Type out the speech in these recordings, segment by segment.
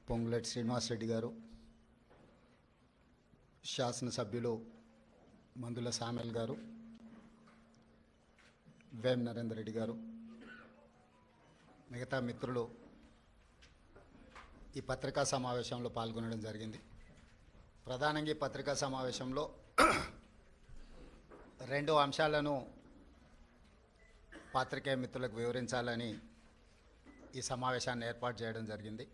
పొంగులేటి శ్రీనివాసరెడ్డి గారు, శాసనసభ్యులు మందుల సామెల్ గారు, వేం నరేందర్ రెడ్డి గారు, మిగతా మిత్రులు ఈ పత్రికా సమావేశంలో పాల్గొనడం జరిగింది. ప్రధానంగా ఈ పత్రికా సమావేశంలో రెండు అంశాలను పాత్రికేయ మిత్రులకు వివరించాలని ఈ సమావేశాన్ని ఏర్పాటు చేయడం జరిగింది.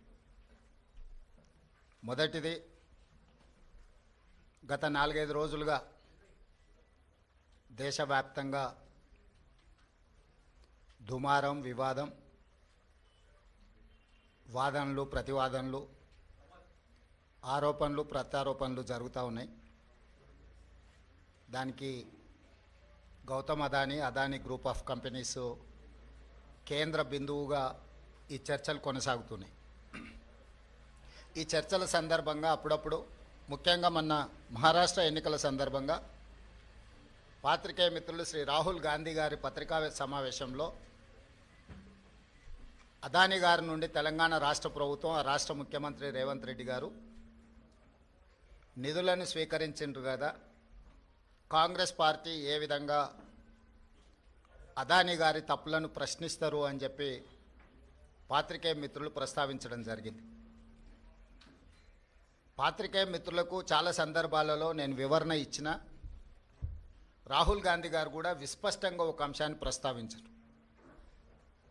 మొదటిది, గత 4-5 రోజులుగా దేశవ్యాప్తంగా దుమారం, వివాదం, వాదనలు, ప్రతివాదనలు, ఆరోపణలు, ప్రత్యారోపణలు జరుగుతూ ఉన్నాయి. దానికి Gautam Adani group of companies కేంద్ర బిందువుగా ఈ చర్చలు కొనసాగుతున్నాయి. ఈ చర్చల సందర్భంగా అప్పుడప్పుడు, ముఖ్యంగా మొన్న మహారాష్ట్ర ఎన్నికల సందర్భంగా పాత్రికేయ మిత్రులు శ్రీ రాహుల్ గాంధీ గారి పత్రికా సమావేశంలో అదానీ గారి నుండి తెలంగాణ రాష్ట్ర ప్రభుత్వం, ఆ రాష్ట్ర ముఖ్యమంత్రి రేవంత్ రెడ్డి గారు నిధులను స్వీకరించిండ్రు కదా, కాంగ్రెస్ పార్టీ ఏ విధంగా అదానీ గారి తప్పులను ప్రశ్నిస్తారు అని చెప్పి పాత్రికేయ మిత్రులు ప్రస్తావించడం జరిగింది. పాత్రికేయ మిత్రులకు చాలా సందర్భాలలో నేను వివరణ ఇచ్చిన, రాహుల్ గాంధీ గారు కూడా విస్పష్టంగా ఒక అంశాన్ని ప్రస్తావించారు.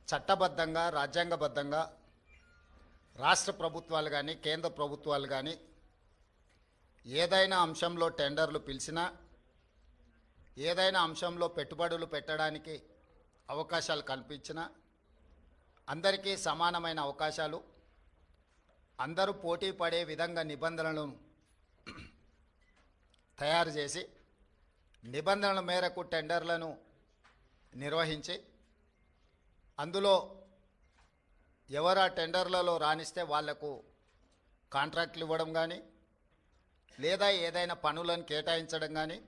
చట్టబద్ధంగా, రాజ్యాంగబద్ధంగా రాష్ట్ర ప్రభుత్వాలు కానీ కేంద్ర ప్రభుత్వాలు కానీ ఏదైనా అంశంలో టెండర్లు పిలిచినా, ఏదైనా అంశంలో పెట్టుబడులు పెట్టడానికి అవకాశాలు కల్పించినా అందరికీ సమానమైన అవకాశాలు, అందరూ పోటీ పడే విధంగా నిబంధనలను తయారు చేసి నిబంధనల మేరకు టెండర్లను నిర్వహించి అందులో ఎవరు ఆ టెండర్లలో రాణిస్తే వాళ్లకు కాంట్రాక్ట్లు ఇవ్వడం కానీ, లేదా ఏదైనా పనులను కేటాయించడం కానీ,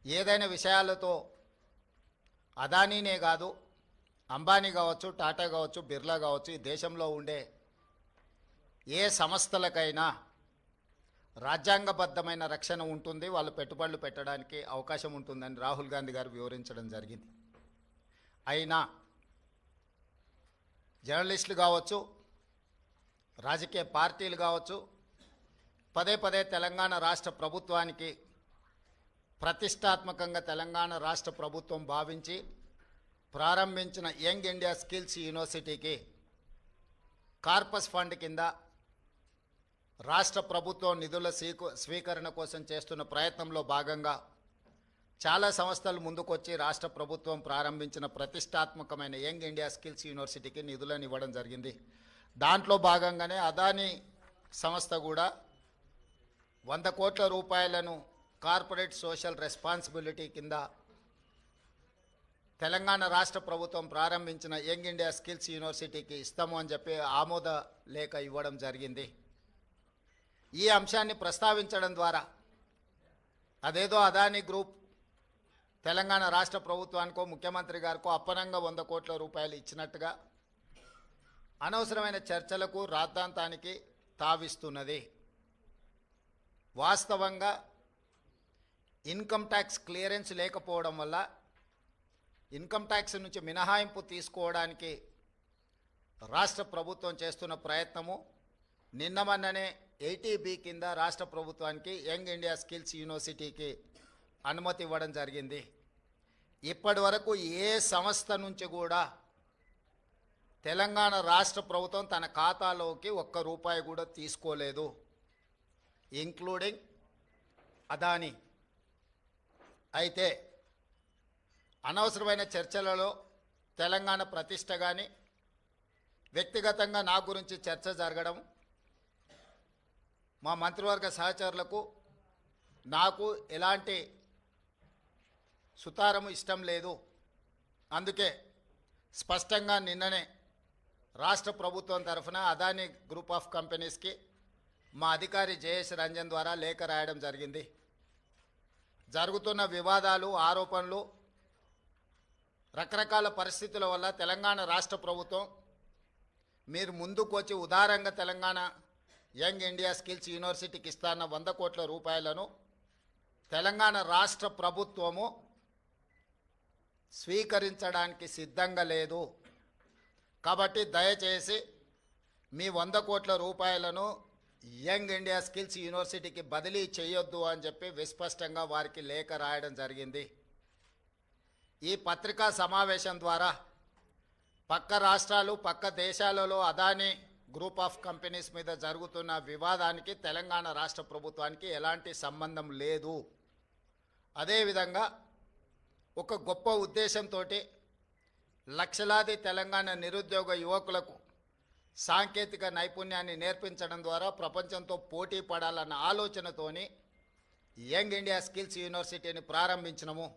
ఏదైనా విషయాలతో అదానీనే కాదు, అంబానీ కావచ్చు, టాటా కావచ్చు, బిర్లా కావచ్చు, ఈ దేశంలో ఉండే ఏ సంస్థలకైనా రాజ్యాంగబద్ధమైన రక్షణ ఉంటుంది, వాళ్ళు పెట్టుబడులు పెట్టడానికి అవకాశం ఉంటుందని రాహుల్ గాంధీ గారు వివరించడం జరిగింది. అయినా జర్నలిస్టులు కావచ్చు, రాజకీయ పార్టీలు కావచ్చు, పదే పదే తెలంగాణ రాష్ట్ర ప్రభుత్వానికి ప్రతిష్టాత్మకంగా తెలంగాణ రాష్ట్ర ప్రభుత్వం భావించి ప్రారంభించిన యంగ్ ఇండియా స్కిల్స్ యూనివర్సిటీకి కార్పస్ ఫండ్ కింద రాష్ట్ర ప్రభుత్వం నిధుల స్వీకరణ కోసం చేస్తున్న ప్రయత్నంలో భాగంగా చాలా సంస్థలు ముందుకొచ్చి రాష్ట్ర ప్రభుత్వం ప్రారంభించిన ప్రతిష్టాత్మకమైన యంగ్ ఇండియా స్కిల్స్ యూనివర్సిటీకి నిధులను ఇవ్వడం జరిగింది. దాంట్లో భాగంగానే అదానీ సంస్థ కూడా 100 కోట్ల రూపాయలను కార్పొరేట్ సోషల్ రెస్పాన్సిబిలిటీ కింద తెలంగాణ రాష్ట్ర ప్రభుత్వం ప్రారంభించిన యంగ్ ఇండియా స్కిల్స్ యూనివర్సిటీకి ఇస్తాము అని చెప్పి ఆమోద లేఖ ఇవ్వడం జరిగింది. ఈ అంశాన్ని ప్రస్తావించడం ద్వారా అదేదో అదానీ గ్రూప్ తెలంగాణ రాష్ట్ర ప్రభుత్వానికో ముఖ్యమంత్రి గారికో అప్పనంగా 100 కోట్ల రూపాయలు ఇచ్చినట్టుగా అనవసరమైన చర్చలకు, రాద్ధాంతానికి తావిస్తున్నది. వాస్తవంగా ఇన్కమ్ ట్యాక్స్ క్లియరెన్స్ లేకపోవడం వల్ల ఇన్కమ్ ట్యాక్స్ నుంచి మినహాయింపు తీసుకోవడానికి రాష్ట్ర ప్రభుత్వం చేస్తున్న ప్రయత్నము నిన్న మొన్ననే 80B కింద రాష్ట్ర ప్రభుత్వానికి యంగ్ ఇండియా స్కిల్స్ యూనివర్సిటీకి అనుమతి ఇవ్వడం జరిగింది. ఇప్పటి వరకు ఏ సంస్థ నుంచి కూడా తెలంగాణ రాష్ట్ర ప్రభుత్వం తన ఖాతాలోకి 1 రూపాయి కూడా తీసుకోలేదు, ఇంక్లూడింగ్ అదానీ. అయితే అనవసరమైన చర్చలలో తెలంగాణ ప్రతిష్ట కానీ, వ్యక్తిగతంగా నా గురించి చర్చ జరగడం, మా మంత్రివర్గ సహచరులకు నాకు ఎలాంటి సుతారము ఇష్టం లేదు. అందుకే స్పష్టంగా నిన్ననే రాష్ట్ర ప్రభుత్వం తరఫున అదానీ గ్రూప్ ఆఫ్ కంపెనీస్కి మా అధికారి జయేష్ రంజన్ ద్వారా లేఖ రాయడం జరిగింది. జరుగుతున్న వివాదాలు, ఆరోపణలు, రకరకాల పరిస్థితుల వల్ల తెలంగాణ రాష్ట్ర ప్రభుత్వం మీరు ముందుకు వచ్చి ఉదారంగా తెలంగాణ యంగ్ ఇండియా స్కిల్స్ యూనివర్సిటీకి ఇస్తాన్న 100 కోట్ల రూపాయలను తెలంగాణ రాష్ట్ర ప్రభుత్వము స్వీకరించడానికి సిద్ధంగా లేదు. కాబట్టి దయచేసి మీ 100 కోట్ల రూపాయలను యంగ్ ఇండియా స్కిల్స్ యూనివర్సిటీకి బదిలీ చేయొద్దు అని చెప్పి విస్పష్టంగా వారికి లేఖ రాయడం జరిగింది. ఈ పత్రికా సమావేశం ద్వారా పక్క రాష్ట్రాలు పక్క దేశాలలో అదానీ గ్రూప్ ఆఫ్ కంపెనీస్ మీద జరుగుతున్న వివాదానికి తెలంగాణ రాష్ట్ర ప్రభుత్వానికి ఎలాంటి సంబంధం లేదు. అదేవిధంగా ఒక గొప్ప ఉద్దేశంతో లక్షలాది తెలంగాణ నిరుద్యోగ యువకులకు సాంకేతిక నైపుణ్యాన్ని నేర్పించడం ద్వారా ప్రపంచంతో పోటీ పడాలన్న ఆలోచనతోని యంగ్ ఇండియా స్కిల్స్ యూనివర్సిటీని ప్రారంభించినము.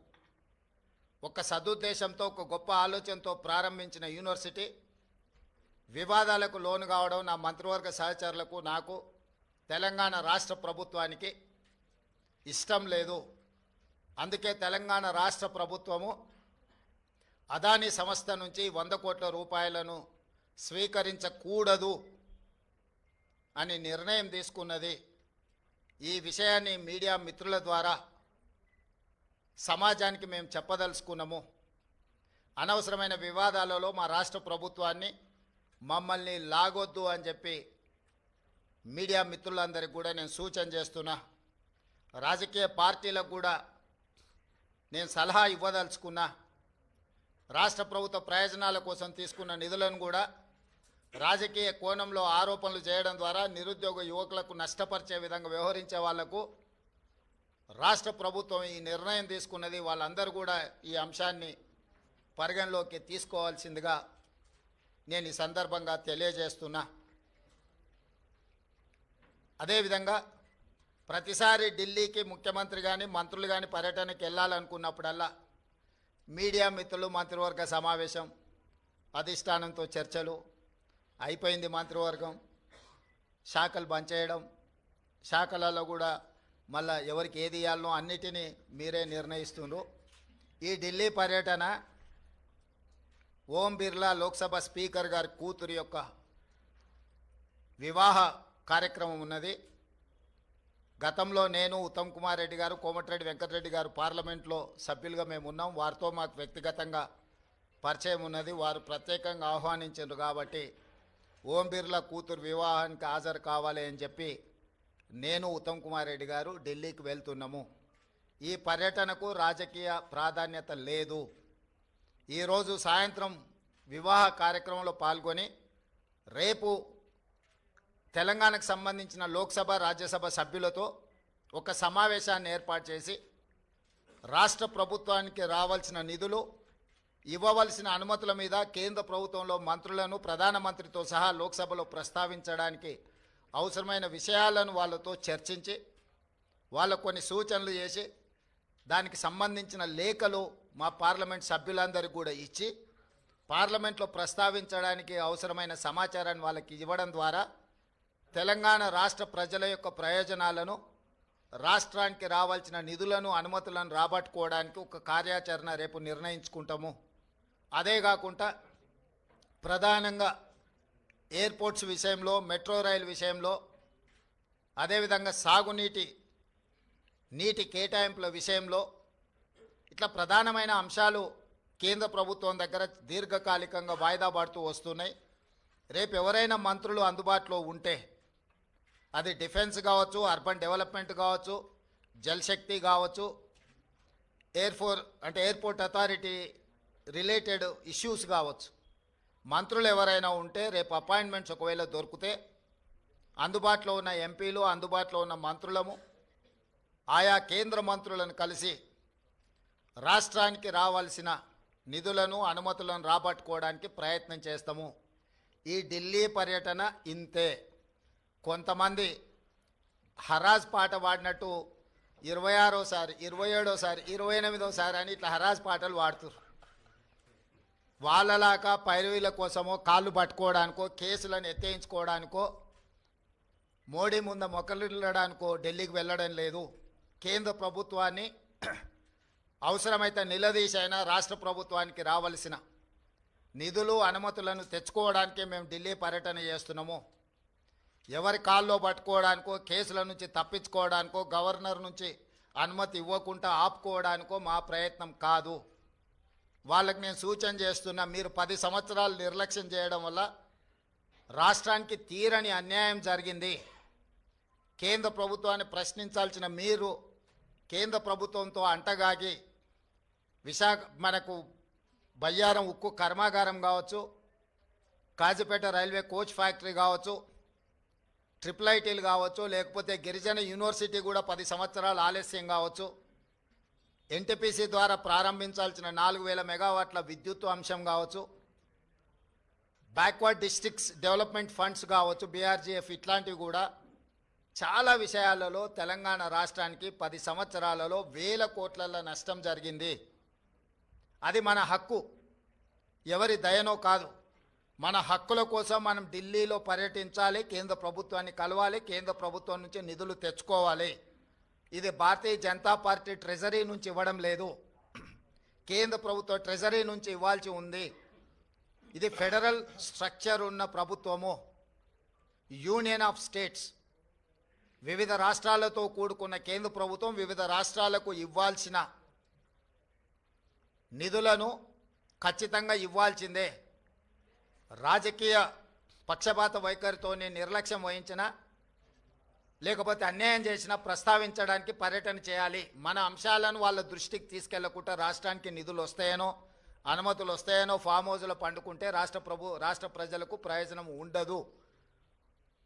ఒక సదుద్దేశంతో ఒక గొప్ప ఆలోచనతో ప్రారంభించిన యూనివర్సిటీ వివాదాలకు లోను కావడం నా మంత్రివర్గ సహచరులకు నాకు తెలంగాణ రాష్ట్ర ప్రభుత్వానికి ఇష్టం లేదు. అందుకే తెలంగాణ రాష్ట్ర ప్రభుత్వము అదానీ సంస్థ నుంచి 100 కోట్ల రూపాయలను స్వీకరించకూడదు అని నిర్ణయం తీసుకున్నది. ఈ విషయాన్ని మీడియా మిత్రుల ద్వారా సమాజానికి మేము చెప్పదలుచుకున్నాము. అనవసరమైన వివాదాలలో మా రాష్ట్ర ప్రభుత్వాన్ని మమ్మల్ని లాగొద్దు అని చెప్పి మీడియా మిత్రులందరికీ కూడా నేను సూచన చేస్తున్నా. రాజకీయ పార్టీలకు కూడా నేను సలహా ఇవ్వదలుచుకున్నా. రాష్ట్ర ప్రభుత్వ ప్రయోజనాల కోసం తీసుకున్న నిధులను కూడా రాజకీయ కోణంలో ఆరోపణలు చేయడం ద్వారా నిరుద్యోగ యువకులకు నష్టపరిచే విధంగా వ్యవహరించే వాళ్లకు రాష్ట్ర ప్రభుత్వం ఈ నిర్ణయం తీసుకున్నది. వాళ్ళందరూ కూడా ఈ అంశాన్ని పరిగణలోకి తీసుకోవాల్సిందిగా నేను ఈ సందర్భంగా తెలియజేస్తున్నా. అదేవిధంగా ప్రతిసారి ఢిల్లీకి ముఖ్యమంత్రి కానీ మంత్రులు కానీ పర్యటనకి వెళ్ళాలనుకున్నప్పుడల్లా మీడియా మిత్రులు మంత్రివర్గ సమావేశం, అధిష్టానంతో చర్చలు అయిపోయింది. మంత్రివర్గం శాఖలు బంద్ చేయడం, శాఖలలో కూడా మళ్ళా ఎవరికి ఏది ఇవ్వాలనో అన్నిటినీ మీరే నిర్ణయిస్తున్నారు. ఈ ఢిల్లీ పర్యటన ఓం బిర్లా లోక్సభ స్పీకర్ గారి కూతురు యొక్క వివాహ కార్యక్రమం ఉన్నది. గతంలో నేను, ఉత్తమ్ కుమార్ రెడ్డి గారు, కోమటిరెడ్డి వెంకటరెడ్డి గారు పార్లమెంట్లో సభ్యులుగా మేము ఉన్నాం. వారితో మాకు వ్యక్తిగతంగా పరిచయం ఉన్నది. వారు ప్రత్యేకంగా ఆహ్వానించారు కాబట్టి ఓం బిర్లా కూతురు వివాహానికి హాజరు కావాలి అని చెప్పి నేను, ఉత్తమ్ కుమార్ రెడ్డి గారు ఢిల్లీకి వెళ్తున్నాము. ఈ పర్యటనకు రాజకీయ ప్రాధాన్యత లేదు. ఈరోజు సాయంత్రం వివాహ కార్యక్రమంలో పాల్గొని రేపు తెలంగాణకు సంబంధించిన లోక్సభ రాజ్యసభ సభ్యులతో ఒక సమావేశాన్ని ఏర్పాటు చేసి రాష్ట్ర ప్రభుత్వానికి రావాల్సిన నిధులు, ఇవ్వవలసిన అనుమతుల మీద కేంద్ర ప్రభుత్వంలో మంత్రులను ప్రధానమంత్రితో సహా లోక్సభలో ప్రస్తావించడానికి అవసరమైన విషయాలను వాళ్ళతో చర్చించి వాళ్ళకు కొన్ని సూచనలు చేసి దానికి సంబంధించిన లేఖలు మా పార్లమెంట్ సభ్యులందరికీ కూడా ఇచ్చి పార్లమెంట్లో ప్రస్తావించడానికి అవసరమైన సమాచారాన్ని వాళ్ళకి ఇవ్వడం ద్వారా తెలంగాణ రాష్ట్ర ప్రజల యొక్క ప్రయోజనాలను, రాష్ట్రానికి రావాల్సిన నిధులను, అనుమతులను రాబట్టుకోవడానికి ఒక కార్యాచరణ రేపు నిర్ణయించుకుంటాము. అదే కాకుండా ప్రధానంగా ఎయిర్పోర్ట్స్ విషయంలో, మెట్రో రైలు విషయంలో, అదేవిధంగా నీటి కేటాయింపుల విషయంలో ఇట్లా ప్రధానమైన అంశాలు కేంద్ర ప్రభుత్వం దగ్గర దీర్ఘకాలికంగా వాయిదా పడుతూ వస్తున్నాయి. రేపు ఎవరైనా మంత్రులు అందుబాటులో ఉంటే అది డిఫెన్స్ కావచ్చు, అర్బన్ డెవలప్మెంట్ కావచ్చు, జలశక్తి కావచ్చు, ఎయిర్పోర్ట్ అథారిటీ రిలేటెడ్ ఇష్యూస్ కావచ్చు, మంత్రులు ఎవరైనా ఉంటే రేపు అపాయింట్మెంట్స్ ఒకవేళ దొరికితే అందుబాటులో ఉన్న ఎంపీలు, అందుబాటులో ఉన్న మంత్రులము ఆయా కేంద్ర మంత్రులను కలిసి రాష్ట్రానికి రావాల్సిన నిధులను, అనుమతులను రాబట్టుకోవడానికి ప్రయత్నం చేస్తాము. ఈ ఢిల్లీ పర్యటన ఇంతే. కొంతమంది హరాజ్ పాట పాడినట్టు 26సారి, 27సారి, 28సారి అని ఇట్లా హరాజ్ పాటలు పాడుతున్నారు. వాళ్ళలాగా పైరవీల కోసమో, కాళ్ళు పట్టుకోవడానికో, కేసులను ఎత్తేయించుకోవడానికో, మోడీ ముందు మొక్కలిల్లడానికో ఢిల్లీకి వెళ్ళడం లేదు. కేంద్ర ప్రభుత్వాన్ని అవసరమైతే నిలదీసైనా రాష్ట్ర ప్రభుత్వానికి రావాల్సిన నిధులు అనుమతులను తెచ్చుకోవడానికే మేము ఢిల్లీ పర్యటన చేస్తున్నాము. ఎవరి కాల్లో పట్టుకోవడానికో, కేసుల నుంచి తప్పించుకోవడానికో, గవర్నర్ నుంచి అనుమతి ఇవ్వకుండా ఆపుకోవడానికో మా ప్రయత్నం కాదు. వాళ్ళకి నేను సూచన చేస్తున్నా, మీరు 10 సంవత్సరాలు నిర్లక్ష్యం చేయడం వల్ల రాష్ట్రానికి తీరని అన్యాయం జరిగింది. కేంద్ర ప్రభుత్వాన్ని ప్రశ్నించాల్సిన మీరు కేంద్ర ప్రభుత్వంతో అంటగాగి మనకు బయ్యారం ఉక్కు కర్మాగారం కావచ్చు, కాజీపేట రైల్వే కోచ్ ఫ్యాక్టరీ కావచ్చు, IIITలు కావచ్చు, లేకపోతే గిరిజన యూనివర్సిటీ కూడా 10 సంవత్సరాలు ఆలస్యం కావచ్చు, ఎన్టీపీసీ ద్వారా ప్రారంభించాల్సిన 4000 మెగావాట్ల విద్యుత్ అంశం కావచ్చు, బ్యాక్వర్డ్ డిస్ట్రిక్ట్స్ డెవలప్మెంట్ ఫండ్స్ కావచ్చు, BRGF, ఇట్లాంటివి కూడా చాలా విషయాలలో తెలంగాణ రాష్ట్రానికి 10 సంవత్సరాలలో వేల కోట్ల నష్టం జరిగింది. అది మన హక్కు, ఎవరి దయనో కాదు. మన హక్కుల కోసం మనం ఢిల్లీలో పర్యటించాలి, కేంద్ర ప్రభుత్వాన్ని కలవాలి, కేంద్ర ప్రభుత్వం నుంచి నిధులు తెచ్చుకోవాలి. ఇది భారతీయ జనతా పార్టీ ట్రెజరీ నుంచి ఇవ్వడం లేదు, కేంద్ర ప్రభుత్వ ట్రెజరీ నుంచి ఇవ్వాల్సి ఉంది. ఇది ఫెడరల్ స్ట్రక్చర్ ఉన్న ప్రభుత్వము, యూనియన్ ఆఫ్ స్టేట్స్. వివిధ రాష్ట్రాలతో కూడుకున్న కేంద్ర ప్రభుత్వం వివిధ రాష్ట్రాలకు ఇవ్వాల్సిన నిధులను ఖచ్చితంగా ఇవ్వాల్సిందే. రాజకీయ పక్షపాత వైఖరితోనే నిర్లక్ష్యం వహించినా, లేకపోతే అన్యాయం చేసినా ప్రస్తావించడానికి పర్యటన చేయాలి. మన అంశాలను వాళ్ళ దృష్టికి తీసుకెళ్లకుండా రాష్ట్రానికి నిధులు వస్తాయనో, అనుమతులు వస్తాయనో ఫామ్ హౌస్లో పండుకుంటే రాష్ట్ర ప్రజలకు ప్రయోజనం ఉండదు.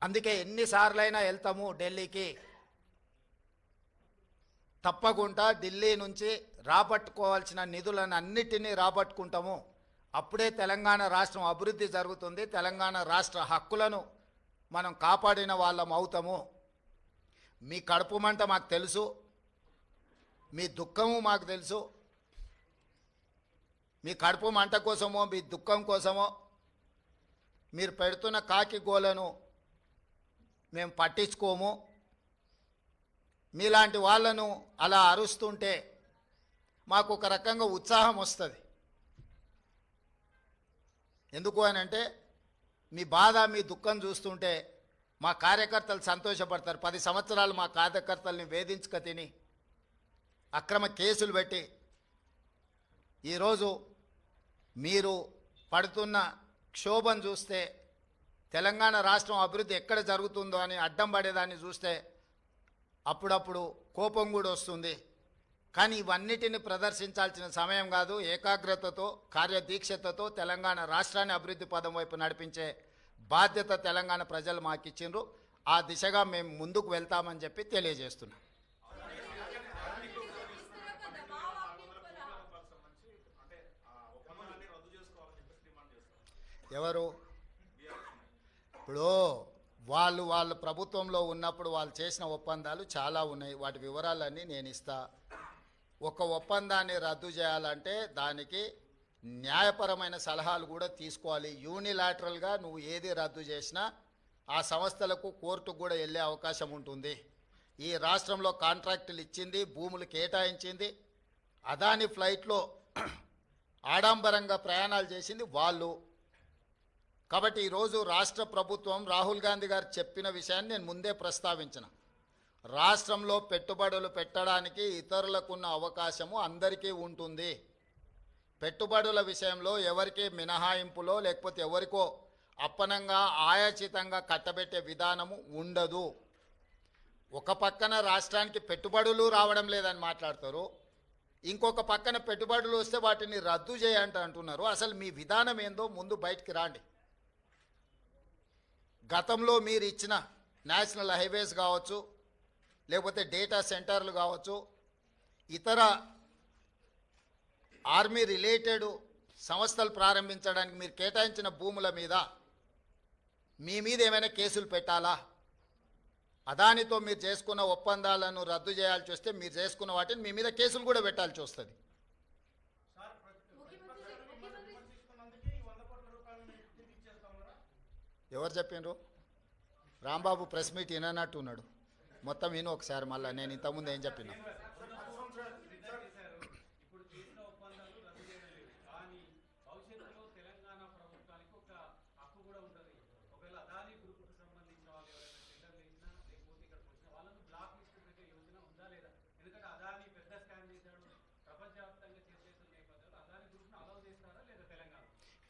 అందుకే ఎన్నిసార్లైనా వెళ్తాము ఢిల్లీకి. తప్పకుండా ఢిల్లీ నుంచి రాబట్టుకోవాల్సిన నిధులను అన్నిటినీ రాబట్టుకుంటాము. అప్పుడే తెలంగాణ రాష్ట్రం అభివృద్ధి జరుగుతుంది. తెలంగాణ రాష్ట్ర హక్కులను మనం కాపాడిన వాళ్ళం అవుతాము. మీ కడుపు మంట మాకు తెలుసు, మీ దుఃఖము మాకు తెలుసు. మీ కడుపు మంట కోసమో మీ దుఃఖం కోసమో మీరు పెడుతున్న కాకి గోలను మేము పట్టించుకోము. మీలాంటి వాళ్ళను అలా అరుస్తుంటే మాకు ఒక రకంగా ఉత్సాహం వస్తుంది. ఎందుకు అని అంటే మీ బాధ మీ దుఃఖం చూస్తుంటే మా కార్యకర్తలు సంతోషపడతారు. 10 సంవత్సరాలు మా కార్యకర్తల్ని వేధించుక తిని అక్రమ కేసులు పెట్టి ఈరోజు మీరు పడుతున్న క్షోభం చూస్తే, తెలంగాణ రాష్ట్రం అభివృద్ధి ఎక్కడ జరుగుతుందో అని అడ్డం పడేదాన్ని చూస్తే అప్పుడప్పుడు కోపం కూడా వస్తుంది. కానీ ఇవన్నిటిని ప్రదర్శించాల్సిన సమయం కాదు. ఏకాగ్రతతో, కార్యదీక్షతతో తెలంగాణ రాష్ట్రాన్ని అభివృద్ధి పదం వైపు నడిపించే బాధ్యత తెలంగాణ ప్రజలు మాకు ఇచ్చిండ్రు. ఆ దిశగా మేము ముందుకు వెళ్తామని చెప్పి తెలియజేస్తున్నాం. ఎవరు ఇప్పుడు వాళ్ళ ప్రభుత్వంలో ఉన్నప్పుడు వాళ్ళు చేసిన ఒప్పందాలు చాలా ఉన్నాయి. వాటి వివరాలన్నీ నేను ఇస్తా. ఒక ఒప్పందాన్ని రద్దు చేయాలంటే దానికి న్యాయపరమైన సలహాలు కూడా తీసుకోవాలి. యూనిలాటరల్గా నువ్వు ఏది రద్దు చేసినా ఆ సంస్థలకు కోర్టుకు కూడా వెళ్ళే అవకాశం ఉంటుంది. ఈ రాష్ట్రంలో కాంట్రాక్టులు ఇచ్చింది, భూములు కేటాయించింది, అదాని ఫ్లైట్లో ఆడంబరంగా ప్రయాణాలు చేసింది వాళ్ళు. కాబట్టి ఈరోజు రాష్ట్ర ప్రభుత్వం రాహుల్ గాంధీ గారు చెప్పిన విషయాన్ని నేను ముందే ప్రస్తావించిన. రాష్ట్రంలో పెట్టుబడులు పెట్టడానికి ఇతరులకున్న అవకాశము అందరికీ ఉంటుంది. పెట్టుబడుల విషయంలో ఎవరికి మినహాయింపులో లేకపోతే ఎవరికో అప్పనంగా ఆయాచితంగా కట్టబెట్టే విధానము ఉండదు. ఒక పక్కన రాష్ట్రానికి పెట్టుబడులు రావడం లేదని మాట్లాడతారు, ఇంకొక పక్కన పెట్టుబడులు వస్తే వాటిని రద్దు చేయంట అంటున్నారు. అసలు మీ విధానం ఏందో ముందు బయటికి రాండి. గతంలో మీరు ఇచ్చిన నేషనల్ హైవేస్ కావచ్చు, లేకపోతే డేటా సెంటర్లు కావచ్చు, ఇతర ఆర్మీ రిలేటెడ్ సంస్థలు ప్రారంభించడానికి మీరు కేటాయించిన భూముల మీద మీ మీద ఏమైనా కేసులు పెట్టాలా? అదానితో మీరు చేసుకున్న ఒప్పందాలను రద్దు చేయాల్సి వస్తే మీరు చేసుకున్న వాటిని మీ మీద కేసులు కూడా పెట్టాల్సి వస్తుంది. ఎవరు చెప్పిండ్రు? రాంబాబు ప్రెస్ మీట్ వినన్నట్టు ఉన్నాడు. మొత్తం విను ఒకసారి. మళ్ళీ నేను ఇంతకుముందు ఏం చెప్పినా. ఇప్పుడు చేసిన ఒప్పందాలు రద్దు చేయడం లేదు, కానీ భవిష్యత్తులో తెలంగాణ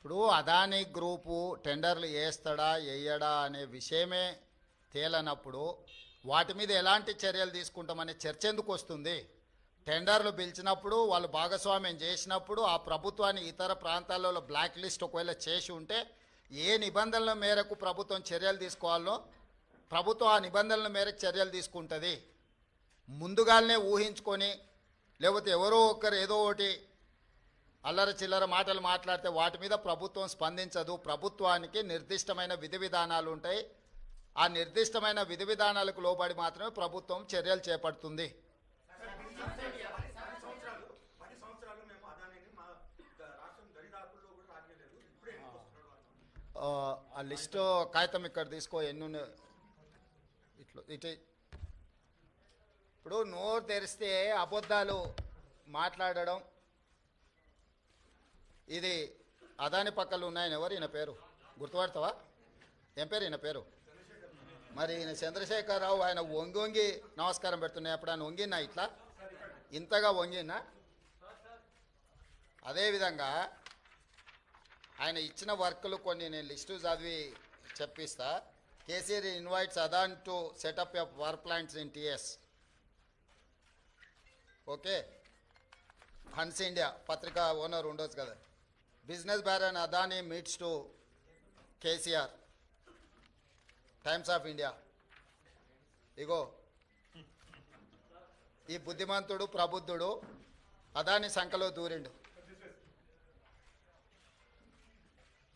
ఇప్పుడు అదానీ గ్రూపు టెండర్లు వేస్తాడా వేయడా అనే విషయమే తేలనప్పుడు వాటి మీద ఎలాంటి చర్యలు తీసుకుంటామనే చర్చ ఎందుకు వస్తుంది? టెండర్లు పిలిచినప్పుడు వాళ్ళు భాగస్వామ్యం చేసినప్పుడు ఆ ప్రభుత్వాన్ని ఇతర ప్రాంతాలలో బ్లాక్ లిస్ట్ ఒకవేళ చేసి ఉంటే ఏ నిబంధనల మేరకు ప్రభుత్వం చర్యలు తీసుకోవాలో ప్రభుత్వం ఆ నిబంధనల మేరకు చర్యలు తీసుకుంటుంది. ముందుగానే ఊహించుకొని లేకపోతే ఎవరో ఒకరు ఏదో ఒకటి అల్లర చిల్లర మాటలు మాట్లాడితే వాటి మీద ప్రభుత్వం స్పందించదు. ప్రభుత్వానికి నిర్దిష్టమైన విధి విధానాలు ఉంటాయి. ఆ నిర్దిష్టమైన విధి విధానాలకు లోబడి మాత్రమే ప్రభుత్వం చర్యలు చేపడుతుంది. ఆ లిస్టు కాగితం ఇక్కడ తీసుకో, ఎన్ని ఇట్లా ఇటు. ఇప్పుడు నోరు తెరిస్తే అబద్ధాలు మాట్లాడడం, ఇది అదాని పక్కలు ఉన్నాయని ఎవరు ఈయన పేరు గుర్తుపడతావా? ఏం పేరు ఈయన పేరు? మరి ఈయన చంద్రశేఖరరావు. ఆయన వంగి వంగి నమస్కారం పెడుతున్నాయి. అప్పుడు ఆయన వంగినా ఇట్లా ఇంతగా వంగినా? అదేవిధంగా ఆయన ఇచ్చిన వర్కులు కొన్ని నేను లిస్టు చదివి చెప్పిస్తా. KCR invites Adani to set up a power plants in TS. Okay, Hans India పత్రిక ఓనర్ ఉండొచ్చు కదా. Business baron Adani meets to KCR, Times of India. ఇగో ఈ బుద్ధిమంతుడు ప్రబుద్ధుడు అదాని సంఖలో దూరిండు.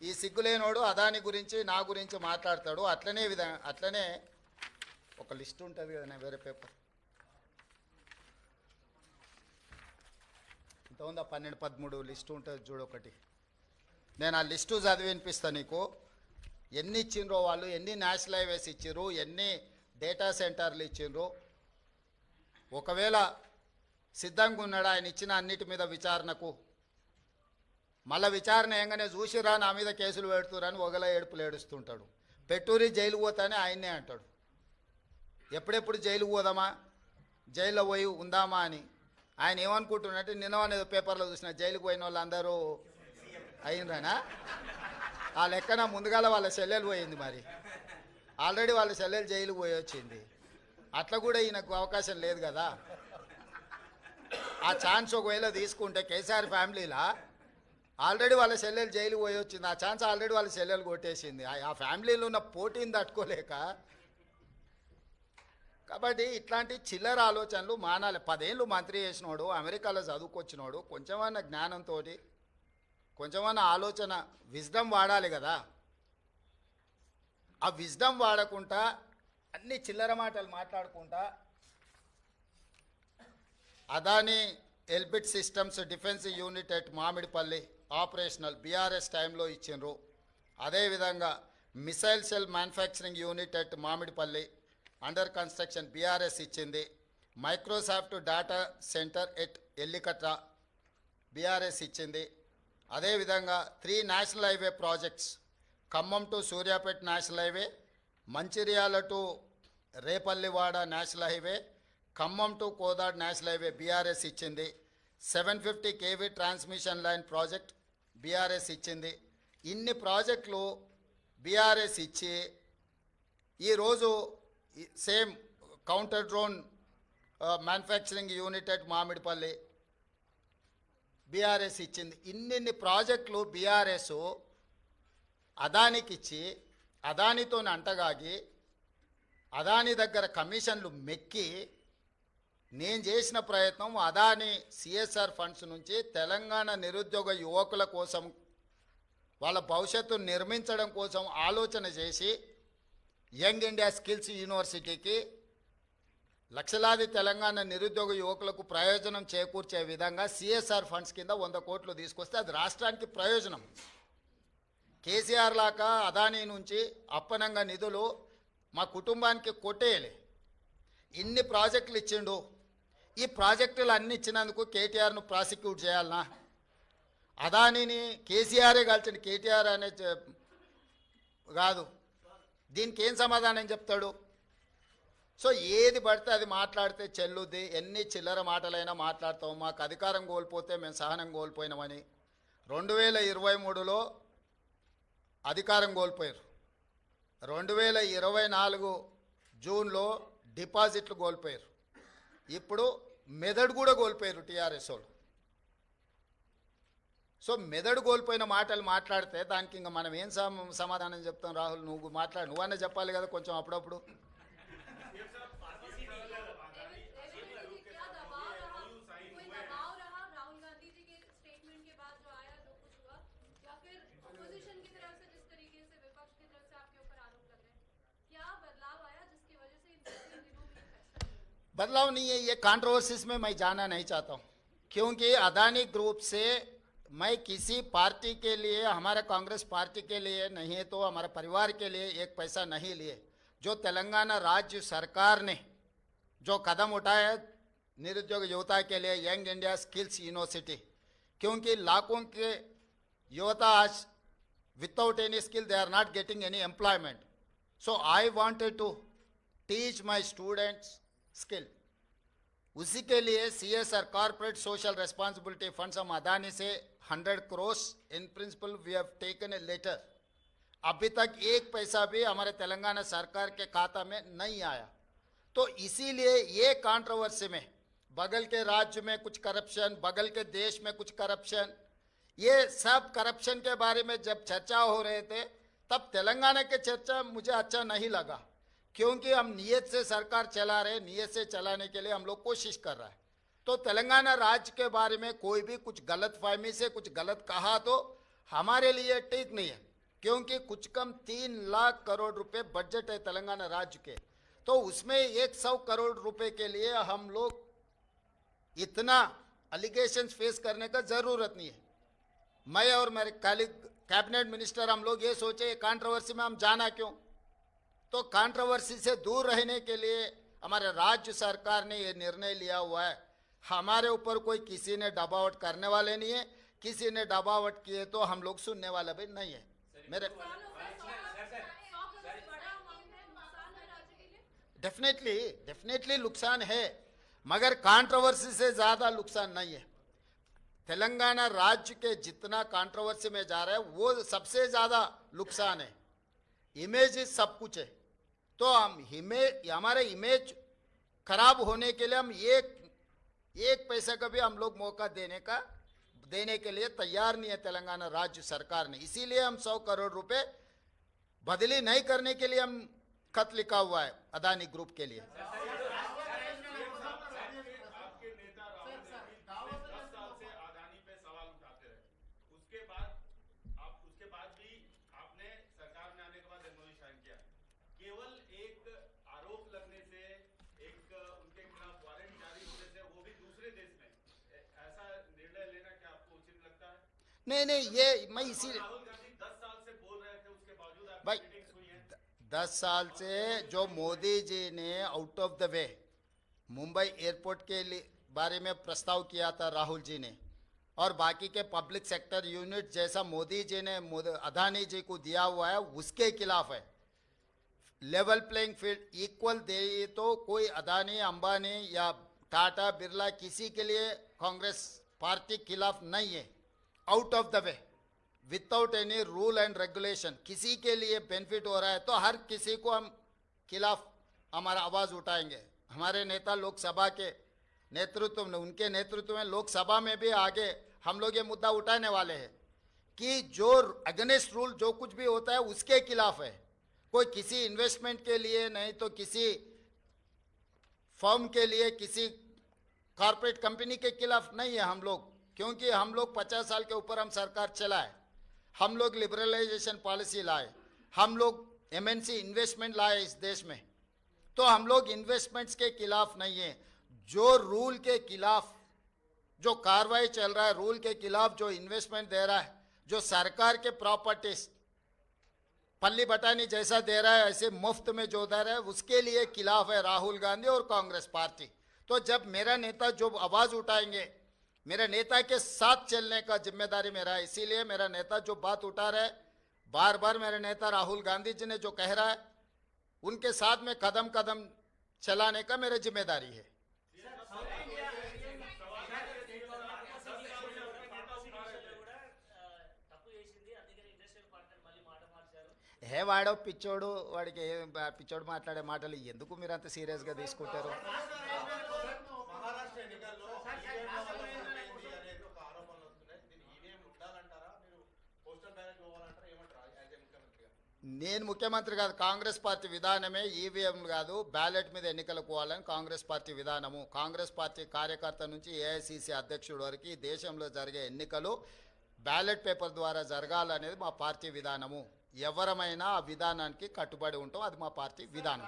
ఈ సిగ్గులేనోడు అదాని గురించి నా గురించి మాట్లాడతాడు. అట్లనే ఒక లిస్ట్ ఉంటుంది కదా, వేరే పేపర్ ఇంత ఉందా, 12-13 లిస్టు ఉంటుంది చూడు ఒకటి. నేను ఆ లిస్టు చదివి వినిపిస్తాను నీకు. ఎన్ని ఇచ్చిండ్రో వాళ్ళు, ఎన్ని నేషనల్ హైవేస్ ఇచ్చిండ్రు, ఎన్ని డేటా సెంటర్లు ఇచ్చిండ్రు. ఒకవేళ సిద్ధంగా ఉన్నాడు ఆయన ఇచ్చిన అన్నిటి మీద విచారణకు, మళ్ళీ విచారణ ఏంగానే చూసిరా నా మీద కేసులు పెడుతురని ఒకలా ఏడుపులు ఏడుస్తుంటాడు. పెట్టూరి జైలుకు పోతానే ఆయన్నే అంటాడు. ఎప్పుడెప్పుడు జైలుకు పోదామా, జైల్లో పోయి ఉందామా అని ఆయన ఏమనుకుంటున్నట్టు. నిన్న అనేది పేపర్లో చూసిన జైలుకు పోయిన వాళ్ళు అందరూ అయినరానా? ఆ లెక్కన ముందుగాల వాళ్ళ చెల్లెలు పోయింది. మరి ఆల్రెడీ వాళ్ళ చెల్లెలు జైలుకు పోయి వచ్చింది. అట్లా కూడా ఈయనకు అవకాశం లేదు కదా. ఆ ఛాన్స్ ఒకవేళ తీసుకుంటే కేసీఆర్ ఫ్యామిలీలా ఆల్రెడీ వాళ్ళ చెల్లెలు జైలుకు పోయి వచ్చింది. ఆ ఛాన్స్ ఆల్రెడీ వాళ్ళ చెల్లెలు కొట్టేసింది. ఆ ఫ్యామిలీలో ఉన్న పోటీని తట్టుకోలేక. కాబట్టి ఇట్లాంటి చిల్లర ఆలోచనలు మానాలి. 10 ఏళ్ళు మంత్రి చేసినోడు, అమెరికాలో చదువుకొచ్చినోడు, కొంచెమన్నా జ్ఞానంతో కొంచెమన్నా ఆలోచన విజ్డమ్ వాడాలి కదా. ఆ విజ్డమ్ వాడకుండా అన్ని చిల్లర మాటలు మాట్లాడుకుంటా Adani Elbit Systems defence unit at Mamidipally operational BRS టైంలో ఇచ్చిండ్రు. అదేవిధంగా missile cell manufacturing unit at Mamidipally under construction BRS ఇచ్చింది. Microsoft data centre at Ellikatra BRS ఇచ్చింది. అదేవిధంగా 3 national highway projects, Khammam to Suryapet national highway, Mancherial to Repallewada national highway, Khammam to Kodad national highway BRS ఇచ్చింది. 750 kV transmission line project BRS ఇచ్చింది. ఇన్ని ప్రాజెక్టులు బీఆర్ఎస్ ఇచ్చి ఈరోజు same counter drone manufacturing unit at Mamidipalli BRS ఇచ్చింది. ఇన్ని ప్రాజెక్టులు బీఆర్ఎస్ అదానికి ఇచ్చి అదానితో అంటగాగి అదాని దగ్గర కమిషన్లు మెక్కి నేను చేసిన ప్రయత్నం అదాని సిఎస్ఆర్ ఫండ్స్ నుంచి తెలంగాణ నిరుద్యోగ యువకుల కోసం వాళ్ళ భవిష్యత్తును నిర్మించడం కోసం ఆలోచన చేసి యంగ్ ఇండియా స్కిల్స్ యూనివర్సిటీకి లక్షలాది తెలంగాణ నిరుద్యోగ యువకులకు ప్రయోజనం చేకూర్చే విధంగా సిఎస్ఆర్ ఫండ్స్ కింద 100 కోట్లు తీసుకొస్తే అది రాష్ట్రానికి ప్రయోజనం. కేసీఆర్ లాగా అదానీ నుంచి అప్పనంగా నిధులు మా కుటుంబానికి కొట్టేయాలి. ఇన్ని ప్రాజెక్టులు ఇచ్చిండు. ఈ ప్రాజెక్టులు అన్ని ఇచ్చినందుకు కేటీఆర్ను ప్రాసిక్యూట్ చేయాలనా? అదానీని కేసీఆరే కలిసిన కేటీఆర్ అనే కాదు. దీనికి ఏం సమాధానం చెప్తాడు? సో ఏది పడితే అది మాట్లాడితే చెల్లుద్ది. ఎన్ని చిల్లర మాటలైనా మాట్లాడతాం. మాకు అధికారం కోల్పోతే మేము సహనం కోల్పోయినామని 2023లో అధికారం కోల్పోయారు. 2024 జూన్లో డిపాజిట్లు కోల్పోయారు. ఇప్పుడు మెదడు కూడా కోల్పోయారు టీఆర్ఎస్ వాళ్ళు. సో మెదడు కోల్పోయిన మాటలు మాట్లాడితే దానికి ఇంకా మనం ఏం సమాధానం చెప్తాం? రాహుల్, నువ్వు మాట్లాడు, నువ్వన్నా చెప్పాలి కదా కొంచెం అప్పుడప్పుడు. बदलाव नहीं है, ये कंट्रोवर्सीज में मैं जाना नहीं चाहता हूँ, क्योंकि अदानी ग्रुप से मैं किसी पार्टी के लिए, हमारे कांग्रेस पार्टी के लिए नहीं है तो हमारे परिवार के लिए एक पैसा नहीं लिए। जो तेलंगाना राज्य सरकार ने जो कदम उठाया निरुद्योग युवता के लिए, यंग इंडिया स्किल्स यूनिवर्सिटी, क्योंकि लाखों के युवता आज without any skill they are not getting any employment. So I wanted to teach my students skill. उसी के लिए CSR corporate social responsibility funds हम अदानी से 100 crore in principle we have taken a letter. अभी तक एक पैसा भी हमारे तेलंगाना सरकार के खाता में नहीं आया. तो इसीलिए ये कंट्रोवर्सी में बगल के राज्य में कुछ करप्शन, बगल के देश में कुछ करप्शन, ये सब करप्शन के बारे में जब चर्चा हो रहे थे तब तेलंगाना के चर्चा मुझे अच्छा नहीं लगा, क्योंकि हम नियत से सरकार चला रहे, नियत से चलाने के लिए हम लोग कोशिश कर रहा है. तो तेलंगाना राज्य के बारे में कोई भी कुछ गलत फहमी से कुछ गलत कहा तो हमारे लिए ठीक नहीं है, क्योंकि कुछ कम 3 लाख करोड़ रुपए बजट है तेलंगाना राज्य के. तो उसमें 100 करोड़ रुपए के लिए हम लोग इतना अलिगेशन फेस करने का जरूरत नहीं है. मैं और मेरे कलीग कैबिनेट मिनिस्टर हम लोग ये सोचे कंट्रोवर्सी में हम जाना क्यों. तो कंट्रोवर्सी से दूर रहने के लिए हमारे राज्य सरकार ने ये निर्णय लिया हुआ है. हमारे ऊपर कोई किसी ने दबावट करने वाले नहीं है, किसी ने दबावट किए तो हम लोग सुनने वाले भी नहीं है. मेरे डेफिनेटली नुकसान है, मगर कंट्रोवर्सी से ज़्यादा नुकसान नहीं है. तेलंगाना राज्य के जितना कंट्रोवर्सी में जा रहा है वो सबसे ज़्यादा नुकसान है. इमेज सब कुछ है, तो हम हमारे इमेज खराब होने के लिए हम एक पैसा का भी हम लोग मौका देने के लिए तैयार नहीं है तेलंगाना राज्य सरकार ने. इसीलिए हम 100 करोड़ रुपए बदली नहीं करने के लिए हम खत लिखा हुआ है अदानी ग्रुप के लिए. नहीं, ये मैं इसी राहुल गांधी 10 साल से बोल रहे थे, उसके बावजूद भाई आपकी मीटिंग्स हुई हैं. 10 साल से जो मोदी जी ने out of the way Mumbai airport के लिए बारे में प्रस्ताव किया था राहुल जी ने, और बाकी के पब्लिक सेक्टर यूनिट जैसा मोदी जी ने अदानी जी को दिया हुआ है उसके खिलाफ है. लेवल प्लेइंग फील्ड इक्वल दे तो कोई अदानी, अंबानी या टाटा, बिरला किसी के लिए कांग्रेस पार्टी खिलाफ नहीं है. Out of the way without any rule and regulation किसी के लिए बेनिफिट हो रहा है तो हर किसी को हम खिलाफ हमारा आवाज़ उठाएंगे. हमारे नेता लोकसभा के नेतृत्व में, उनके नेतृत्व में लोकसभा में भी आगे हम लोग ये मुद्दा उठाने वाले हैं कि जो अगेंस्ट रूल जो कुछ भी होता है उसके खिलाफ है. कोई किसी इन्वेस्टमेंट के लिए नहीं तो किसी फर्म के लिए, किसी कॉरपोरेट कंपनी के खिलाफ नहीं है हम लोग, क्योंकि हम लोग 50 साल के ऊपर हम सरकार चलाए, हम लोग लिबरलाइजेशन पॉलिसी लाए, हम लोग MNC इन्वेस्टमेंट लाए इस देश में. तो हम लोग इन्वेस्टमेंट्स के खिलाफ नहीं है. जो रूल के खिलाफ जो कार्रवाई चल रहा है, रूल के खिलाफ जो इन्वेस्टमेंट दे रहा है, जो सरकार के प्रॉपर्टीज पल्ली बटानी जैसा दे रहा है, ऐसे मुफ्त में जो दे रहा है, उसके लिए खिलाफ है राहुल गांधी और कांग्रेस पार्टी. तो जब मेरा नेता जो आवाज़ उठाएंगे, मेरे नेता के साथ चलने का जिम्मेदारी मेरा है. इसीलिए मेरा नेता जो बात उठा रहा है, बार बार मेरे नेता राहुल गांधी जी ने जो कह रहा है उनके साथ में कदम कदम चलाने का मेरा जिम्मेदारी है. హే వాడో పిచ్చోడు, వాడికి పిచ్చోడు మాట్లాడే మాటలు ఎందుకు మీరు అంత సీరియస్గా తీసుకుంటారు? మహారాష్ట్ర ఎన్నికల్లో ఈవీఎంల వల్ల ఓటేయింది అనేది ఒక ఆరోపణలు వస్తున్నాయి. దీన్ని ఈవీఎం ఉండాలంటారా, మీరు పోస్టల్ బ్యాలెట్ పోవాలంటారా, ఏమంటారా యాజ్ ఏ ముఖ్యమంత్రిగా? నేను ముఖ్యమంత్రి కాదు, కాంగ్రెస్ పార్టీ విధానమే ఈవీఎం కాదు, బ్యాలెట్ మీద ఎన్నికలకు పోవాలని కాంగ్రెస్ పార్టీ విధానము. కాంగ్రెస్ పార్టీ కార్యకర్త నుంచి ఏఐసిసి అధ్యక్షుడు వరకు ఈ దేశంలో జరిగే ఎన్నికలు బ్యాలెట్ పేపర్ ద్వారా జరగాలనేది మా పార్టీ విధానము. ఎవరమైనా ఆ విధానానికి కట్టుబడి ఉంటాం, అది మా పార్టీ విధానం.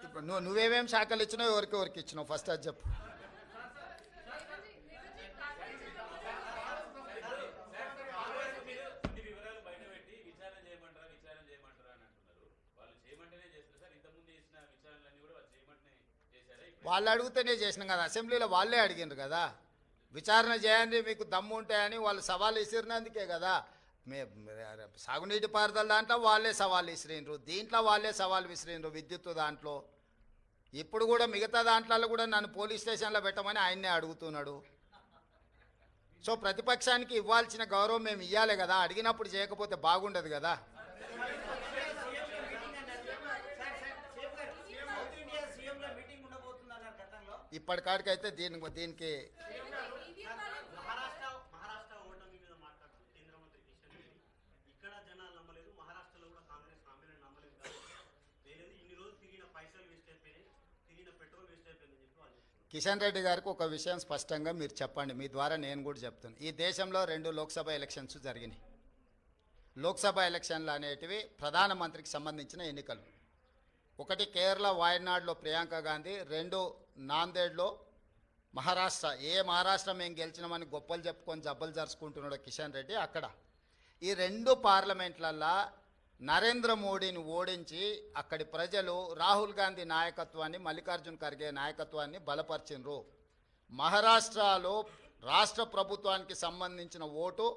ఇప్పుడు నువ్వేమేం శాఖలు ఇచ్చినావు, ఎవరికి ఇచ్చినావు ఫస్ట్ అది చెప్పు. వాళ్ళు అడిగితేనే చేసినాం కదా, అసెంబ్లీలో వాళ్ళే అడిగినారు కదా, విచారణ చేయండి మీకు దమ్ము ఉంటాయని వాళ్ళు సవాల్ విసిరినందుకే కదా. సాగునీటి పారుదల దాంట్లో వాళ్ళే సవాల్ విసిరినరు, దీంట్లో వాళ్ళే సవాల్ విసిరినరు, విద్యుత్ దాంట్లో. ఇప్పుడు కూడా మిగతా దాంట్లో కూడా నన్ను పోలీస్ స్టేషన్లో పెట్టమని ఆయన్నే అడుగుతున్నాడు. సో ప్రతిపక్షానికి ఇవ్వాల్సిన గౌరవం మేము ఇవ్వాలి కదా, అడిగినప్పుడు చేయకపోతే బాగుండదు కదా. ఇప్పటికాడికైతే దీనికి మహారాష్ట్ర ఓటమి మీద మాట్లాడుతూ కేంద్ర మంత్రి కిషన్ రెడ్డి ఇక్కడ జనాలు నమ్మలేదు, మహారాష్ట్రలో కూడా కాంగ్రెస్ హామీలను నమ్మలేదు కాబట్టి ఇన్ని రోజులు తిరిగిన పైసలు వేస్ట్ అయిపోయినాయి, తిరిగిన పెట్రోల్ వేస్ట్ అయిపోయిందని చెప్పి వాళ్ళు చెప్తున్నారు. కిషన్ రెడ్డి గారికి ఒక విషయం స్పష్టంగా మీరు చెప్పండి, మీ ద్వారా నేను కూడా చెప్తాను. ఈ దేశంలో 2 లోక్సభ ఎలక్షన్స్ జరిగినాయి. లోక్సభ ఎలక్షన్లు అనేటివి ప్రధానమంత్రికి సంబంధించిన ఎన్నికలు. ఒకటి కేరళ వాయనాడ్లో ప్రియాంక గాంధీ, 2 నాందేడ్లో మహారాష్ట్ర. మహారాష్ట్ర మేము గెలిచినామని గొప్పలు చెప్పుకొని జబ్బలు జరుచుకుంటున్నాడు కిషన్ రెడ్డి అక్కడ. ఈ 2 పార్లమెంట్లల్లో నరేంద్ర మోడీని ఓడించి అక్కడి ప్రజలు రాహుల్ గాంధీ నాయకత్వాన్ని, మల్లికార్జున్ ఖర్గే నాయకత్వాన్ని బలపరిచినరు. మహారాష్ట్రలో రాష్ట్ర ప్రభుత్వానికి సంబంధించిన ఓటు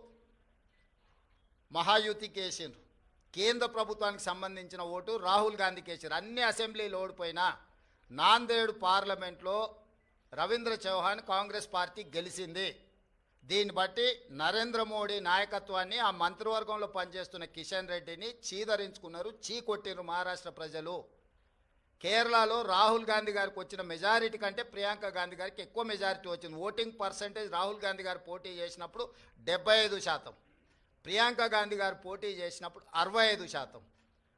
మహాయుతికి వేసిండ్రు, కేంద్ర ప్రభుత్వానికి సంబంధించిన ఓటు రాహుల్ గాంధీకి వేసారు. అన్ని అసెంబ్లీలు ఓడిపోయినా నాందేడ్ పార్లమెంట్లో రవీంద్ర చౌహాన్ కాంగ్రెస్ పార్టీ గెలిచింది. దీన్ని బట్టి నరేంద్ర మోడీ నాయకత్వాన్ని, ఆ మంత్రివర్గంలో పనిచేస్తున్న కిషన్ రెడ్డిని చీదరించుకున్నారు, చీకొట్టిరు మహారాష్ట్ర ప్రజలు. కేరళలో రాహుల్ గాంధీ గారికి వచ్చిన మెజారిటీ కంటే ప్రియాంక గాంధీ గారికి ఎక్కువ మెజారిటీ వచ్చింది. ఓటింగ్ పర్సంటేజ్ రాహుల్ గాంధీ గారు పోటీ చేసినప్పుడు 75%, ప్రియాంక గాంధీ గారు పోటీ చేసినప్పుడు 65%.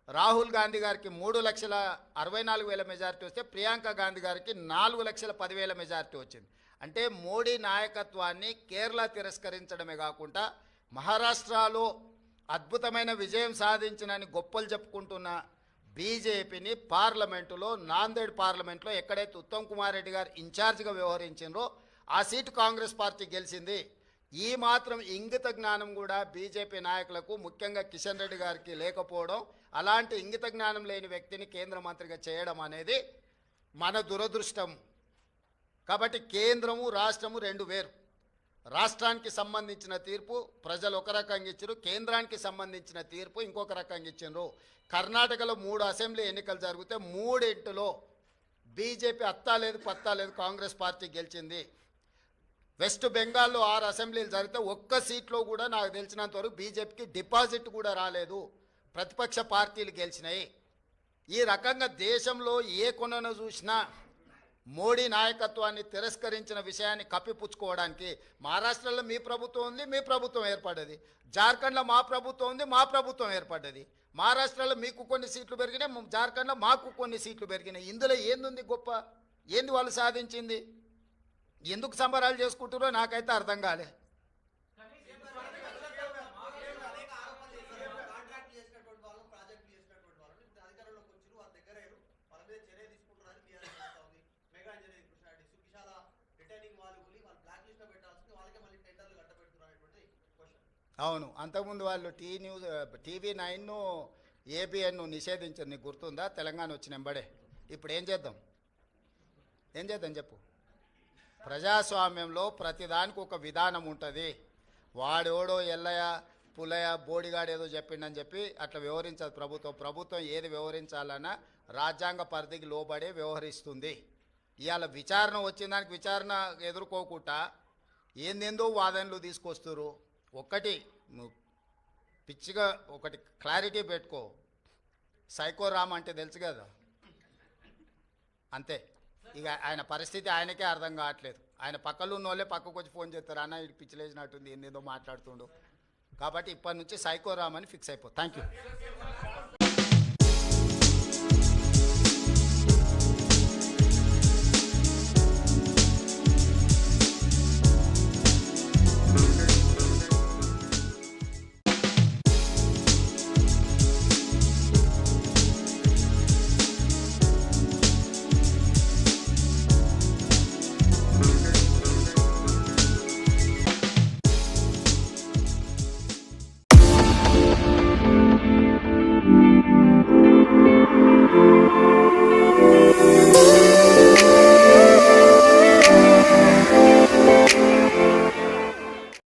రాహుల్ గాంధీ గారికి 3,64,000 మెజారిటీ వస్తే ప్రియాంక గాంధీ గారికి 4,10,000 మెజారిటీ వచ్చింది. అంటే మోడీ నాయకత్వాన్ని కేరళ తిరస్కరించడమే కాకుండా మహారాష్ట్రలో అద్భుతమైన విజయం సాధించినని గొప్పలు చెప్పుకుంటున్న బీజేపీని పార్లమెంటులో, నాందేడ్ పార్లమెంట్లో ఎక్కడైతే ఉత్తమ్ కుమార్ రెడ్డి గారు ఇన్ఛార్జిగా వ్యవహరించారో ఆ సీటు కాంగ్రెస్ పార్టీ గెలిచింది. ఈ మాత్రం ఇంగిత జ్ఞానం కూడా బీజేపీ నాయకులకు, ముఖ్యంగా కిషన్ రెడ్డి గారికి లేకపోవడం, అలాంటి ఇంగిత జ్ఞానం లేని వ్యక్తిని కేంద్ర మంత్రిగా చేయడం అనేది మన దురదృష్టం. కాబట్టి కేంద్రము రాష్ట్రము 2 వేరు. రాష్ట్రానికి సంబంధించిన తీర్పు ప్రజలు ఒక రకంగా ఇచ్చారు, కేంద్రానికి సంబంధించిన తీర్పు ఇంకొక రకంగా ఇచ్చారు. కర్ణాటకలో 3 అసెంబ్లీ ఎన్నికలు జరిగితే 3 బీజేపీ అత్తా లేదు పత్తా లేదు కాంగ్రెస్ పార్టీ గెలిచింది. వెస్ట్ బెంగాల్లో 6 అసెంబ్లీలు జరిగితే ఒక్క సీట్లో కూడా నాకు తెలిసినంత వరకు బీజేపీకి డిపాజిట్ కూడా రాలేదు, ప్రతిపక్ష పార్టీలు గెలిచినాయి. ఈ రకంగా దేశంలో ఏ కొనన చూసినా మోడీ నాయకత్వాన్ని తిరస్కరించిన విషయాన్ని కప్పిపుచ్చుకోవడానికి మహారాష్ట్రలో మీ ప్రభుత్వం ఉంది, మీ ప్రభుత్వం ఏర్పడ్డది, జార్ఖండ్లో మా ప్రభుత్వం ఉంది, మా ప్రభుత్వం ఏర్పడ్డది, మహారాష్ట్రలో మీకు కొన్ని సీట్లు పెరిగినాయి, జార్ఖండ్లో మాకు కొన్ని సీట్లు పెరిగినాయి. ఇందులో ఏంది గొప్ప, ఏంది వాళ్ళు సాధించింది, ఎందుకు సంబరాలు చేసుకుంటారో నాకైతే అర్థం కాలే. అవును, అంతకుముందు వాళ్ళు టీవీ 9 ABN నిషేధించారు, నీకు గుర్తుందా? తెలంగాణ వచ్చిన వెంబడే. ఇప్పుడు ఏం చేద్దాం చెప్పు. ప్రజాస్వామ్యంలో ప్రతిదానికి ఒక విధానం ఉంటుంది. వాడోడో ఎల్లయ్య పుల్లయ్య బోడిగాడు ఏదో చెప్పిండని చెప్పి అట్లా వ్యవహరించదు ప్రభుత్వం. ప్రభుత్వం ఏది వ్యవహరించాలన్నా రాజ్యాంగ పరిధికి లోబడే వ్యవహరిస్తుంది. ఇవాళ విచారణ వచ్చిన దానికి విచారణ ఎదుర్కోకుండా ఏందేందో వాదనలు తీసుకొస్తారు. ఒక్కటి నువ్వు పిచ్చిగా ఒకటి క్లారిటీ పెట్టుకో, సైకో రామ్ అంటే తెలుసు కదా, అంతే. ఇక ఆయన పరిస్థితి ఆయనకే అర్థం కావట్లేదు. ఆయన పక్కలో ఉన్న వాళ్ళే పక్కకు వచ్చి ఫోన్ చేస్తారు, అన్న ఇది పిచ్చిలేసినట్టుంది, ఏందేదో మాట్లాడుతుండు. కాబట్టి ఇప్పటి నుంచి సైకో రామ్ అని ఫిక్స్ అయిపో. Thank you.